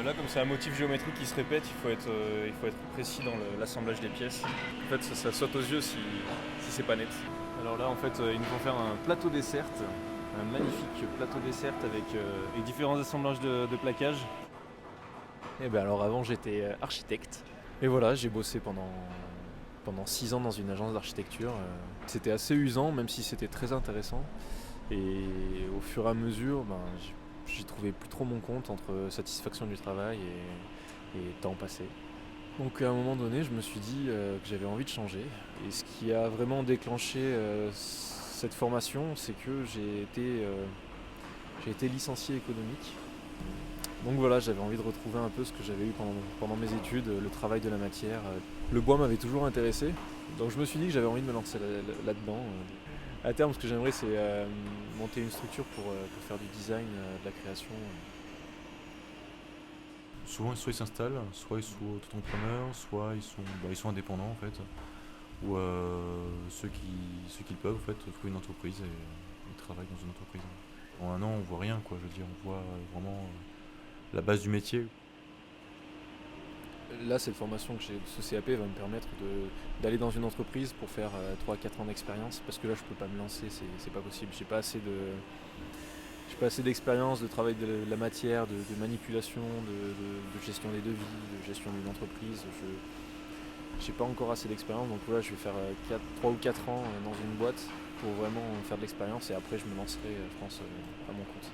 Là, comme c'est un motif géométrique qui se répète, il faut être précis dans l'assemblage des pièces. En fait, ça saute aux yeux si c'est pas net. Alors là, en fait, ils nous font faire un plateau dessert, un magnifique plateau dessert avec différents assemblages de plaquages. Et ben alors avant, j'étais architecte. Et voilà, j'ai bossé pendant 6 ans dans une agence d'architecture. C'était assez usant, même si c'était très intéressant. Et au fur et à mesure, j'y trouvais plus trop mon compte entre satisfaction du travail et temps passé. Donc à un moment donné, je me suis dit que j'avais envie de changer. Et ce qui a vraiment déclenché cette formation, c'est que j'ai été licencié économique. Donc voilà, j'avais envie de retrouver un peu ce que j'avais eu pendant mes études, le travail de la matière. Le bois m'avait toujours intéressé, donc je me suis dit que j'avais envie de me lancer là-dedans. À terme, ce que j'aimerais, c'est monter une structure pour faire du design, de la création. Souvent, soit ils s'installent, soit ils sont auto-entrepreneurs, soit ils sont indépendants en fait. Ou ceux qui le peuvent en fait, trouvent une entreprise et ils travaillent dans une entreprise. En un an, on voit rien quoi, je veux dire, on voit vraiment la base du métier. Là, cette formation que j'ai, ce CAP va me permettre d'aller dans une entreprise pour faire 3 à 4 ans d'expérience, parce que là, je peux pas me lancer, c'est pas possible. J'ai pas assez d'expérience, de travail de la matière, de manipulation, de gestion des devis, de gestion d'une entreprise. J'ai pas encore assez d'expérience, donc là je vais faire 3 ou 4 ans dans une boîte pour vraiment faire de l'expérience et après je me lancerai, je pense, à mon compte.